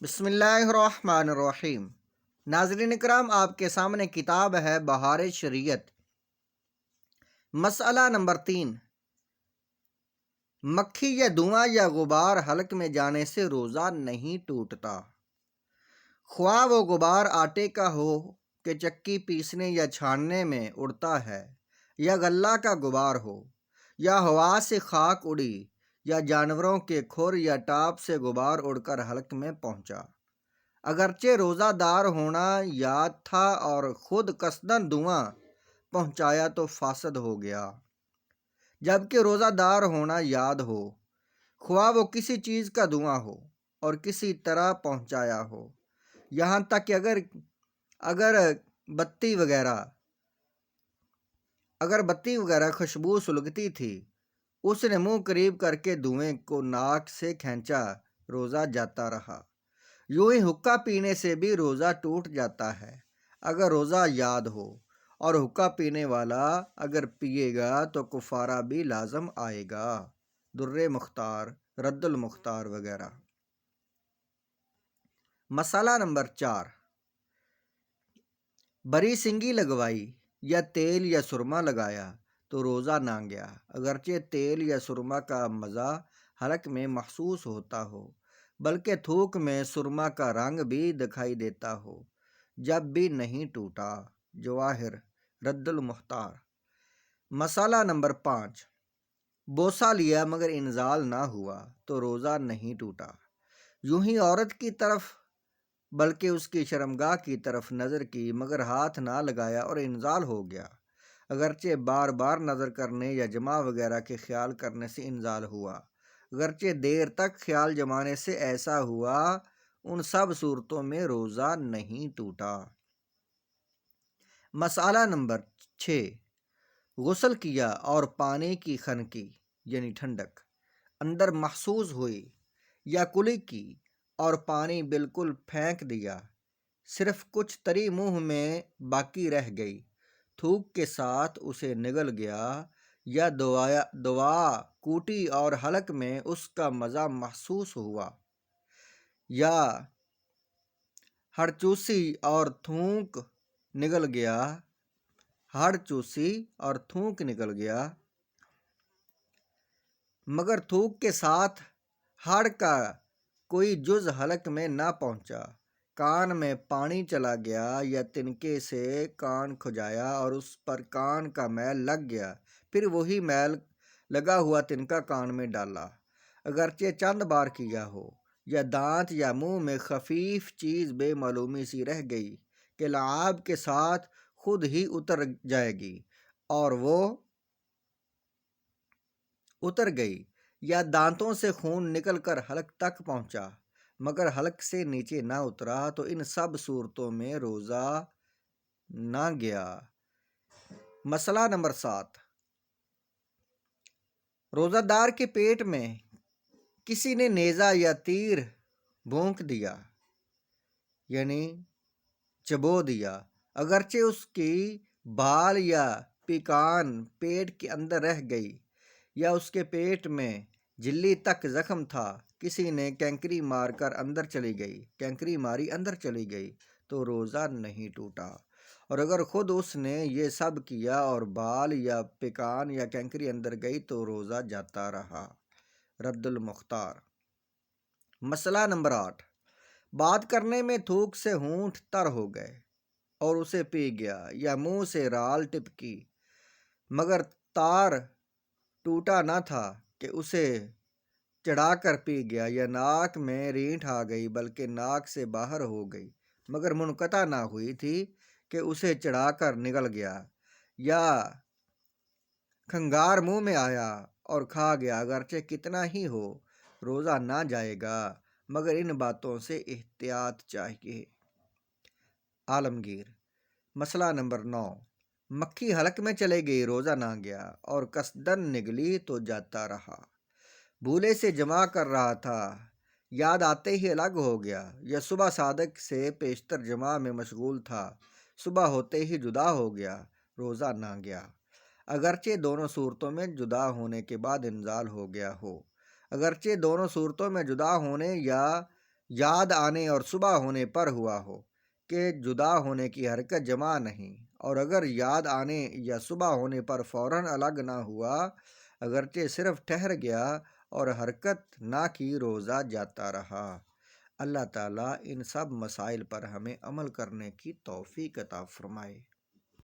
بسم اللہ الرحمن الرحیم۔ ناظرین اکرام، آپ کے سامنے کتاب ہے بہار شریعت۔ مسئلہ نمبر 3، مکھی یا دھواں یا غبار حلق میں جانے سے روزہ نہیں ٹوٹتا۔ خواہ وہ غبار آٹے کا ہو کہ چکی پیسنے یا چھاننے میں اڑتا ہے، یا غلہ کا غبار ہو، یا ہوا سے خاک اڑی، یا جانوروں کے کھر یا ٹاپ سے غبار اڑ کر حلق میں پہنچا۔ اگرچہ روزہ دار ہونا یاد تھا اور خود قصداً دھواں پہنچایا تو فاسد ہو گیا، جبکہ روزہ دار ہونا یاد ہو، خواہ وہ کسی چیز کا دھواں ہو اور کسی طرح پہنچایا ہو، یہاں تک کہ اگر بتی وغیرہ خوشبو سلگتی تھی، اس نے منہ قریب کر کے دھوئیں کو ناک سے کھینچا، روزہ جاتا رہا۔ یوں ہی حقہ پینے سے بھی روزہ ٹوٹ جاتا ہے اگر روزہ یاد ہو، اور حقہ پینے والا اگر پیے گا تو کفارہ بھی لازم آئے گا۔ در مختار، رد المختار وغیرہ۔ مسئلہ نمبر 4، بری سنگی لگوائی یا تیل یا سرما لگایا تو روزہ نہ گیا، اگرچہ تیل یا سرما کا مزہ حلق میں محسوس ہوتا ہو، بلکہ تھوک میں سرما کا رنگ بھی دکھائی دیتا ہو، جب بھی نہیں ٹوٹا۔ جواہر، رد المختار۔ مسئلہ نمبر 5، بوسہ لیا مگر انزال نہ ہوا تو روزہ نہیں ٹوٹا۔ یوں ہی عورت کی طرف بلکہ اس کی شرمگاہ کی طرف نظر کی مگر ہاتھ نہ لگایا اور انزال ہو گیا، اگرچہ بار بار نظر کرنے یا جمع وغیرہ کے خیال کرنے سے انزال ہوا، اگرچہ دیر تک خیال جمانے سے ایسا ہوا، ان سب صورتوں میں روزہ نہیں ٹوٹا۔ مسئلہ نمبر 6، غسل کیا اور پانی کی خنکی یعنی ٹھنڈک اندر محسوس ہوئی، یا کلی کی اور پانی بالکل پھینک دیا، صرف کچھ تری منہ میں باقی رہ گئی، تھوک کے ساتھ اسے نگل گیا، یا دوا کوٹی اور حلق میں اس کا مزہ محسوس ہوا، یا ہڑچوسی اور تھوک نکل گیا، مگر تھوک کے ساتھ ہڑ کا کوئی جز حلق میں نہ پہنچا، کان میں پانی چلا گیا، یا تنکے سے کان کھجایا اور اس پر کان کا میل لگ گیا، پھر وہی میل لگا ہوا تنکا کان میں ڈالا، اگرچہ چند بار کیا ہو، یا دانت یا منہ میں خفیف چیز بے معلومی سی رہ گئی کہ لعاب کے ساتھ خود ہی اتر جائے گی اور وہ اتر گئی، یا دانتوں سے خون نکل کر حلق تک پہنچا مگر حلق سے نیچے نہ اترا، تو ان سب صورتوں میں روزہ نہ گیا۔ مسئلہ نمبر 7، روزہ دار کے پیٹ میں کسی نے نیزہ یا تیر بھونک دیا یعنی چبو دیا، اگرچہ اس کی بال یا پیکان پیٹ کے اندر رہ گئی، یا اس کے پیٹ میں جھلی تک زخم تھا، کسی نے کینکری ماری اندر چلی گئی تو روزہ نہیں ٹوٹا، اور اگر خود اس نے یہ سب کیا اور بال یا پیکان یا کینکری اندر گئی تو روزہ جاتا رہا۔ رد المختار۔ مسئلہ نمبر 8، بات کرنے میں تھوک سے ہونٹ تر ہو گئے اور اسے پی گیا، یا منہ سے رال ٹپکی مگر تار ٹوٹا نہ تھا کہ اسے چڑھا کر پی گیا، یا ناک میں رینٹ آ گئی بلکہ ناک سے باہر ہو گئی مگر منقطع نہ ہوئی تھی کہ اسے چڑھا کر نگل گیا، یا کھنگار منہ میں آیا اور کھا گیا، اگرچہ کتنا ہی ہو، روزہ نہ جائے گا، مگر ان باتوں سے احتیاط چاہیے۔ عالمگیر۔ مسئلہ نمبر 9، مکھی حلق میں چلے گئی، روزہ نہ گیا، اور قصداً نگلی تو جاتا رہا، بھولے سے جمع کر رہا تھا، یاد آتے ہی الگ ہو گیا، یا صبح صادق سے پیشتر جمع میں مشغول تھا، صبح ہوتے ہی جدا ہو گیا، روزہ نہ گیا، اگرچہ دونوں صورتوں میں جدا ہونے کے بعد انزال ہو گیا ہو، اگرچہ دونوں صورتوں میں جدا ہونے یا یاد آنے اور صبح ہونے پر ہوا ہو کہ جدا ہونے کی حرکت جمع نہیں، اور اگر یاد آنے یا صبح ہونے پر فوراً الگ نہ ہوا، اگرچہ صرف ٹھہر گیا اور حرکت نہ کی، روزہ جاتا رہا۔ اللہ تعالیٰ ان سب مسائل پر ہمیں عمل کرنے کی توفیق عطا فرمائے۔